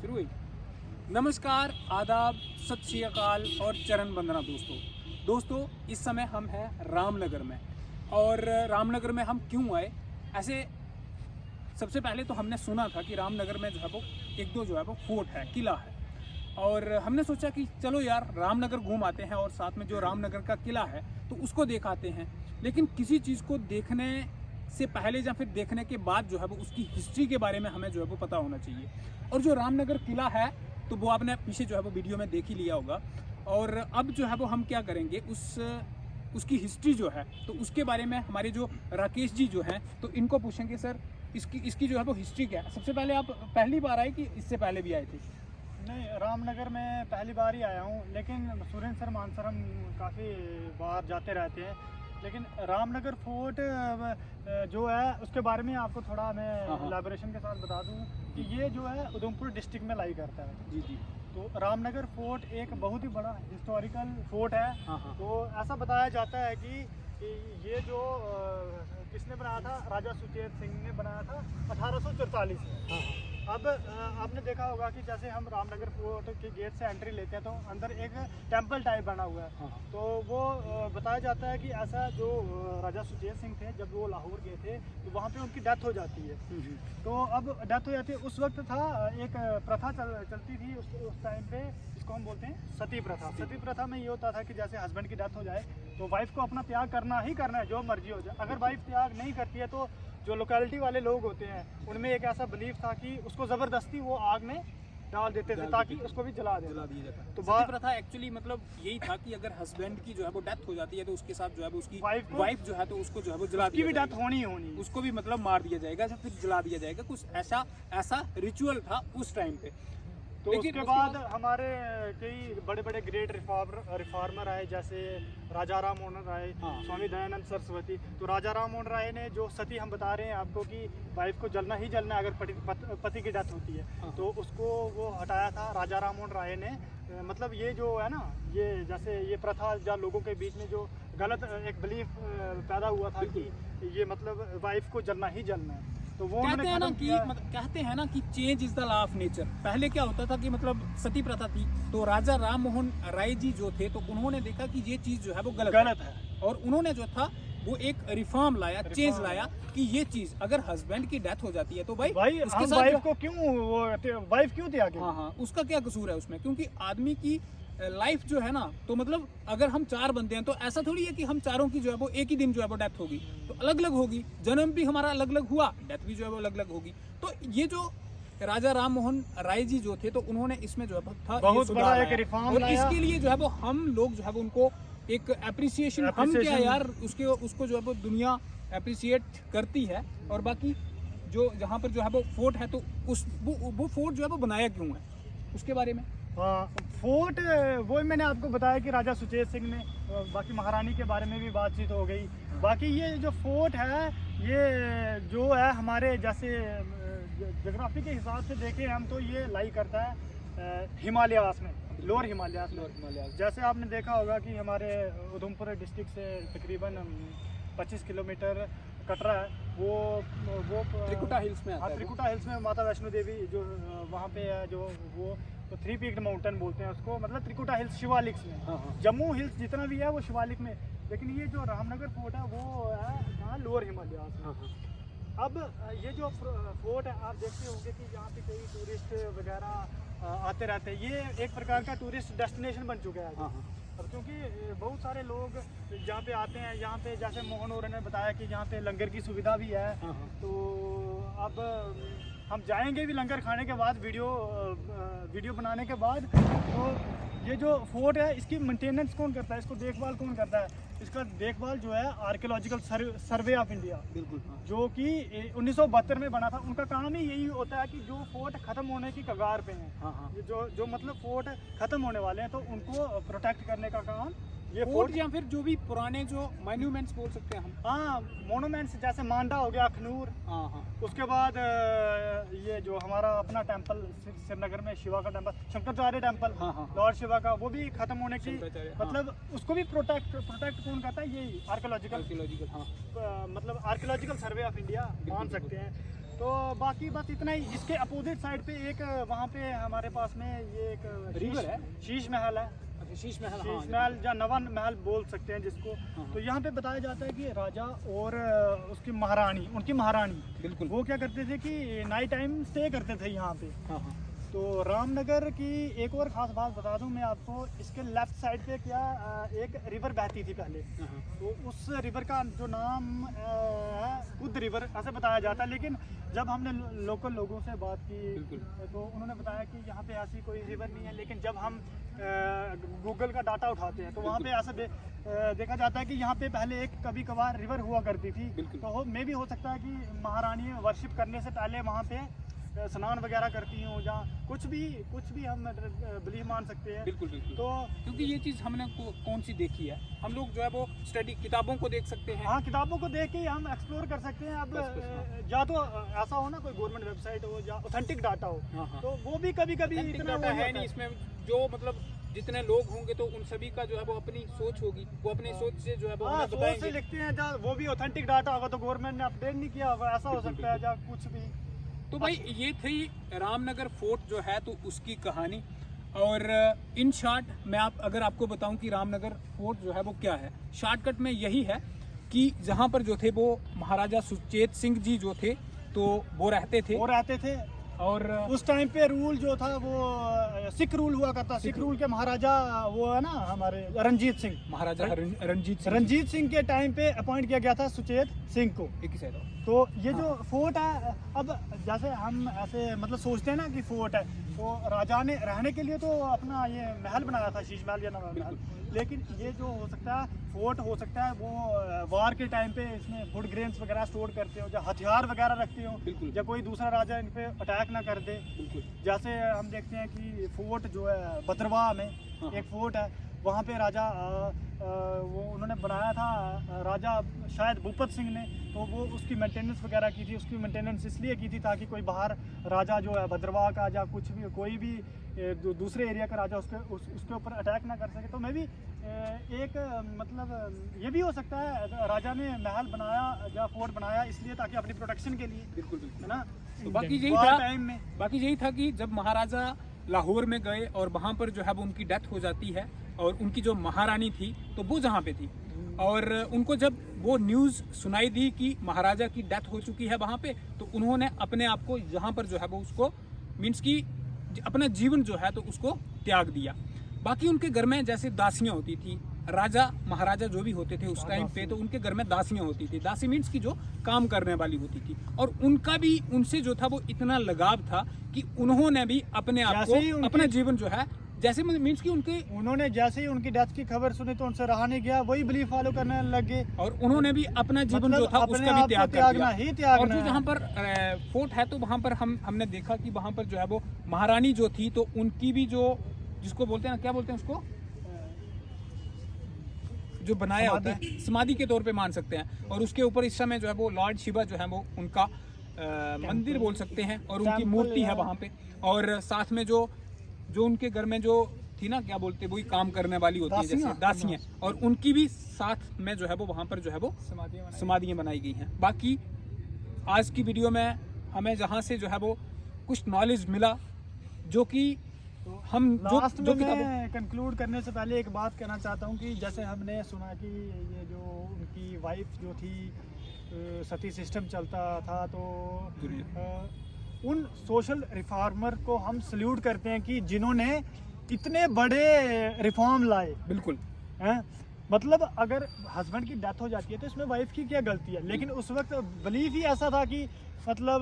शुरू हुई। नमस्कार, आदाब, सत श्री अकाल और चरण वंदना दोस्तों। इस समय हम हैं रामनगर में। और रामनगर में हम क्यों आए? ऐसे सबसे पहले तो हमने सुना था कि रामनगर में जो है वो एक दो जो है वो फोर्ट है, किला है, और हमने सोचा कि चलो यार रामनगर घूम आते हैं और साथ में जो रामनगर का किला है तो उसको देखाते हैं। लेकिन किसी चीज़ को देखने से पहले या फिर देखने के बाद जो है वो उसकी हिस्ट्री के बारे में हमें जो है वो पता होना चाहिए। और जो रामनगर किला है तो वो आपने पीछे जो है वो वीडियो में देख ही लिया होगा। और अब जो है वो हम क्या करेंगे, उसकी हिस्ट्री जो है तो उसके बारे में हमारे जो राकेश जी जो हैं तो इनको पूछेंगे। सर, इसकी जो है वो हिस्ट्री क्या है? सबसे पहले आप पहली बार आए कि इससे पहले भी आए थे? नहीं, रामनगर में पहली बार ही आया हूँ, लेकिन सुरेंद्र सर मानसर हम काफ़ी बार जाते रहते हैं। लेकिन रामनगर फोर्ट जो है उसके बारे में आपको थोड़ा मैं एलैबोरेशन के साथ बता दूँ कि ये जो है उधमपुर डिस्ट्रिक्ट में लाई करता है। जी। तो रामनगर फोर्ट एक बहुत ही बड़ा हिस्टोरिकल फोर्ट है। तो ऐसा बताया जाता है कि ये जो किसने बनाया था, राजा सुचेत सिंह ने बनाया था 1844 में। अब आपने देखा होगा कि जैसे हम रामनगर फोर्ट के गेट से एंट्री लेते हैं तो अंदर एक टेंपल टाइप बना हुआ है। तो वो बताया जाता है कि ऐसा जो राजा सुचेत सिंह थे, जब वो लाहौर गए थे तो वहाँ पे उनकी डेथ हो जाती है। तो अब डेथ हो जाती है, उस वक्त था एक प्रथा चलती थी उस टाइम पे, जिसको हम बोलते हैं सती प्रथा। सती प्रथा में ये होता था कि जैसे हस्बैंड की डेथ हो जाए तो वाइफ को अपना त्याग करना ही करना है, जो मर्जी हो जाए। अगर वाइफ त्याग नहीं करती है तो जो लोकेलिटी वाले लोग होते हैं उनमें एक ऐसा बिलीफ था कि उसको ज़बरदस्ती वो आग में डाल देते थे ताकि उसको भी जला दिया जाता। तो सती प्रथा एक्चुअली मतलब यही था कि अगर हस्बैंड की जो है वो डेथ हो जाती है तो उसके साथ जो है वो उसकी वाइफ जो है तो उसको जो है वो जला दिया, भी डेथ होनी उसको भी मतलब मार दिया जाएगा या फिर जला दिया जाएगा। कुछ ऐसा रिचुअल था उस टाइम पे। तो उसके बाद हमारे कई बड़े बड़े ग्रेट रिफॉर्मर आए, जैसे राजा राम मोहन राय, स्वामी दयानंद सरस्वती। तो राजा राम मोहन राय ने जो सती हम बता रहे हैं आपको कि वाइफ को जलना ही जलना है अगर पति की डेथ होती है, तो उसको वो हटाया था राजा राम मोहन राय ने। मतलब ये जो है ना, ये जैसे ये प्रथा जहाँ लोगों के बीच में जो गलत एक बिलीफ पैदा हुआ था कि ये मतलब वाइफ को जलना ही जलना है, तो वो कहते हैं ना कि change is the law of nature. पहले क्या होता था कि मतलब सती प्रथा थी तो राजा राम मोहन राय जी जो थे तो उन्होंने देखा कि ये चीज जो है वो गलत है, और उन्होंने जो था वो एक रिफॉर्म लाया, चेंज लाया कि ये चीज अगर हस्बैंड की डेथ हो जाती है तो भाई उसके साथ वाइफ को क्यों त्यागे? हाँ, उसका क्या कसूर है उसमें? क्योंकि आदमी की लाइफ जो है ना, तो मतलब अगर हम चार बंदे हैं तो ऐसा थोड़ी है कि हम चारों की जो है वो एक ही दिन जो है वो डेथ होगी, तो अलग अलग होगी। जन्म भी हमारा अलग अलग हुआ, डेथ भी जो है वो अलग अलग होगी। तो ये जो राजा राम मोहन राय जी जो थे तो उन्होंने इसमें जो है था बहुत बड़ा एक रिफॉर्म और इसके लिए जो है वो हम लोग जो है वो उनको एक अप्रिसिएशन, हम क्या यार उसको जो है वो दुनिया अप्रिसिएट करती है। और बाकी जो जहाँ पर जो है वो फोर्ट है तो वो फोर्ट जो है वो बनाया क्यों है उसके बारे में। फोर्ट वो मैंने आपको बताया कि राजा सुचेत सिंह ने, बाकी महारानी के बारे में भी बातचीत हो गई। बाकी ये जो फोर्ट है ये जो है हमारे जैसे जोग्राफी के हिसाब से देखें हम तो ये लाई करता है हिमालयास में, लोअर हिमालयास। जैसे आपने देखा होगा कि हमारे उधमपुर डिस्ट्रिक्ट से तकरीबन 25 किलोमीटर कटरा है, वो त्रिकुटा हिल्स में आता है। त्रिकुटा हिल्स में माता वैष्णो देवी जो वहाँ पे है, जो वो तो 3 पीक्ड माउंटेन बोलते हैं उसको, मतलब त्रिकुटा हिल्स शिवालिक में। जम्मू हिल्स जितना भी है वो शिवालिक में, लेकिन ये जो रामनगर फोर्ट है वो है यहाँ लोअर हिमालयास में। अब ये जो फोर्ट है आप देखते होंगे कि यहाँ पे कई टूरिस्ट वगैरह आते रहते हैं। ये एक प्रकार का टूरिस्ट डेस्टिनेशन बन चुका है अब, क्योंकि बहुत सारे लोग यहाँ पे आते हैं। यहाँ पे जैसे मोहन और ने बताया कि यहाँ पे लंगर की सुविधा भी है। तो अब हम जाएंगे भी लंगर खाने के बाद, वीडियो बनाने के बाद। तो ये जो फोर्ट है इसकी मेंटेनेंस कौन करता है, इसको देखभाल कौन करता है? इसका देखभाल जो है आर्कियोलॉजिकल सर्वे ऑफ इंडिया, बिल्कुल, जो कि 1972 में बना था। उनका काम ही यही होता है कि जो फोर्ट खत्म होने की कगार पे हैं, जो मतलब फोर्ट खत्म होने वाले हैं तो उनको प्रोटेक्ट करने का काम ये फोर्ट या फिर जो भी पुराने जो मॉन्यूमेंट्स बोल सकते हैं हम। हाँ, मॉन्यूमेंट्स जैसे मांडा हो गया, अखनूर। उसके बाद ये जो हमारा अपना टेंपल श्रीनगर में शिवा का temple, Shankaracharya temple, Lord Shiva का, वो भी खत्म होने की मतलब उसको भी प्रोटेक्ट कौन करता है? ये आर्कियोलॉजिकल मतलब आर्कियोलॉजिकल सर्वे ऑफ इंडिया मान सकते हैं। तो बाकी बस इतना ही। इसके अपोजिट साइड पे एक वहाँ पे हमारे पास में ये एक रिवर है, शीश महल है। शीश महल, शीश महल या नवन महल बोल सकते हैं जिसको। तो यहाँ पे बताया जाता है कि राजा और उसकी महारानी, उनकी महारानी, बिल्कुल, वो क्या करते थे कि नाइट टाइम स्टे करते थे यहाँ पे। हाँ हाँ। तो रामनगर की एक और ख़ास बात बता दूं मैं आपको, इसके लेफ़्ट साइड पे क्या एक रिवर बहती थी पहले। तो उस रिवर का जो नाम है उद रिवर ऐसे बताया जाता है, लेकिन जब हमने लोकल लोगों से बात की तो उन्होंने बताया कि यहाँ पे ऐसी कोई रिवर नहीं है। लेकिन जब हम गूगल का डाटा उठाते हैं तो वहाँ पे ऐसा देखा जाता है कि यहाँ पे पहले एक कभी कभार रिवर हुआ करती थी। तो मे भी हो सकता है कि महारानी वर्शिप करने से पहले वहाँ पे स्नान वगैरह करती हूँ, या कुछ भी हम बिलीव मान सकते हैं। बिल्कुल बिल्कुल। तो क्योंकि ये चीज़ हमने कौन सी देखी है, हम लोग जो है वो स्टडी किताबों को देख सकते हैं। हाँ, किताबों को देख के हम एक्सप्लोर कर सकते हैं। अब या तो ऐसा हो ना, कोई गवर्नमेंट वेबसाइट हो या ऑथेंटिक डाटा हो, तो वो भी कभी कभी इतना डाटा है नहीं इसमें। जो मतलब जितने लोग होंगे तो उन सभी का जो है वो अपनी सोच होगी, वो अपनी सोच से जो है वो सोच से लिखते हैं। वो भी ऑथेंटिक डाटा होगा तो गवर्नमेंट ने अपडेट नहीं किया होगा, ऐसा हो सकता है या कुछ भी। तो भाई ये थी रामनगर फोर्ट जो है तो उसकी कहानी। और इन शॉर्ट मैं अगर आपको बताऊं कि रामनगर फोर्ट जो है वो क्या है, शॉर्टकट में यही है कि जहां पर जो थे वो महाराजा सुचेत सिंह जी जो थे तो वो रहते थे। और उस टाइम पे रूल जो था वो सिख रूल हुआ करता। सिख रूल के महाराजा वो है ना हमारे रणजीत सिंह, महाराजा रणजीत सिंह के टाइम पे अपॉइंट किया गया था सुचेत सिंह को। एक ही साइड। तो ये जो फोर्ट है, अब जैसे हम ऐसे मतलब सोचते हैं ना कि फोर्ट है, तो राजा ने रहने के लिए तो अपना ये महल बनाया था, शीश महल या नवा महल। लेकिन ये जो हो सकता है फोर्ट हो सकता है वो वार के टाइम पे इसमें फूड ग्रेन्स वगैरह स्टोर करते हो, या हथियार वगैरह रखते हो, या कोई दूसरा राजा इन पे अटैक ना कर दे। जैसे हम देखते हैं कि फोर्ट जो है भद्रवाह में एक फोर्ट है, वहाँ पे राजा वो उन्होंने बनाया था, राजा शायद भूपत सिंह ने। तो वो उसकी मेंटेनेंस वगैरह की थी। उसकी मेंटेनेंस इसलिए की थी ताकि कोई बाहर राजा जो है भद्रवाह का या कुछ भी कोई भी दूसरे एरिया का राजा उसके ऊपर अटैक ना कर सके। तो मैं भी एक मतलब ये भी हो सकता है राजा ने महल बनाया या फोर्ट बनाया इसलिए ताकि अपनी प्रोटेक्शन के लिए। बिल्कुल है ना। तो बाकी यही था कि जब महाराजा लाहौर में गए और वहाँ पर जो है वो उनकी डेथ हो जाती है, और उनकी जो महारानी थी तो वो जहाँ पे थी, और उनको जब वो न्यूज़ सुनाई दी कि महाराजा की डेथ हो चुकी है वहाँ पे, तो उन्होंने अपने आप को यहाँ पर जो है वो उसको मीन्स की अपना जीवन जो है तो उसको त्याग दिया। बाकी उनके घर में जैसे दासियाँ होती थी, राजा महाराजा जो भी होते थे उस टाइम पे, तो उनके घर में दासियाँ होती थी। दासी मीन्स की जो काम करने वाली होती थी, और उनका भी उनसे जो था वो इतना लगाव था कि उन्होंने भी अपने आप को अपना जीवन जो है जैसे मीन्स की उन्होंने जैसे ही उनकी डेथ की खबर सुनी तो उनसे रहा नहीं गया, वही बिलीफ फॉलो करने लगे, और उन्होंने भी अपना जीवन जो था उसका भी त्याग कर दिया। और जो जहाँ पर फोर्ट है तो वहाँ पर हमने देखा कि वहाँ पर जो है वो महारानी जो थी तो उनकी भी जो जिसको बोलते हैं ना, क्या बोलते हैं उसको, जो बनाया होता है, समाधि के तौर पे मान सकते हैं। और उसके ऊपर इस समय जो है वो लॉर्ड शिवा जो है वो उनका मंदिर बोल सकते हैं, और उनकी मूर्ति है वहाँ पे। और साथ में जो उनके घर में जो थी ना, क्या बोलते हैं, वही काम करने वाली होती है जैसे दासियाँ, और उनकी भी साथ में जो है वो वहाँ पर जो है वो समाधियाँ बनाई गई हैं। बाकी आज की वीडियो में हमें जहाँ से जो है वो कुछ नॉलेज मिला, जो कि हम लास्ट में मैं कंक्लूड करने से पहले एक बात कहना चाहता हूँ कि जैसे हमने सुना कि ये जो उनकी वाइफ जो थी सती सिस्टम चलता था, तो उन सोशल रिफॉर्मर को हम सल्यूट करते हैं कि जिन्होंने इतने बड़े रिफॉर्म लाए। बिल्कुल हैं, मतलब अगर हस्बैंड की डेथ हो जाती है तो इसमें वाइफ की क्या गलती है। लेकिन उस वक्त बिलीफ ही ऐसा था कि मतलब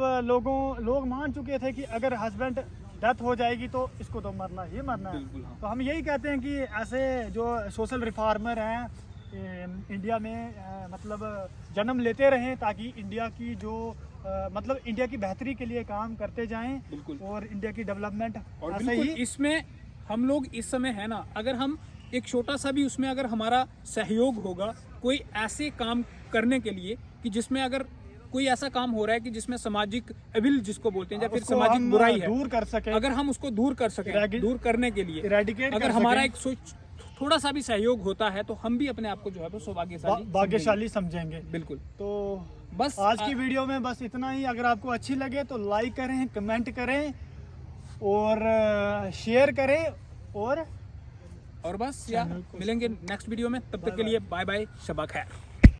लोग मान चुके थे कि अगर हस्बैंड डेथ हो जाएगी तो इसको तो मरना ही मरना है। हाँ। तो हम यही कहते हैं कि ऐसे जो सोशल रिफॉर्मर हैं इंडिया में मतलब जन्म लेते रहें, ताकि इंडिया की जो मतलब इंडिया की बेहतरी के लिए काम करते जाएं और इंडिया की डेवलपमेंट। और बिल्कुल इसमें हम लोग इस समय है ना, अगर हम एक छोटा सा भी उसमें अगर हमारा सहयोग होगा कोई ऐसे काम करने के लिए कि जिसमें अगर कोई ऐसा काम हो रहा है कि जिसमें सामाजिक अविल जिसको बोलते हैं या फिर सामाजिक बुराई है, दूर कर सके, अगर हम उसको दूर कर सके, दूर करने के लिए अगर हमारा एक थोड़ा सा भी सहयोग होता है तो हम भी अपने आप को जो है वो सौभाग्यशाली भाग्यशाली समझेंगे। बिल्कुल। तो बस आज की वीडियो में बस इतना ही। अगर आपको अच्छी लगे तो लाइक करें, कमेंट करें और शेयर करें और बस यार मिलेंगे नेक्स्ट वीडियो में, तब तक के लिए बाय बाय, शबा खैर।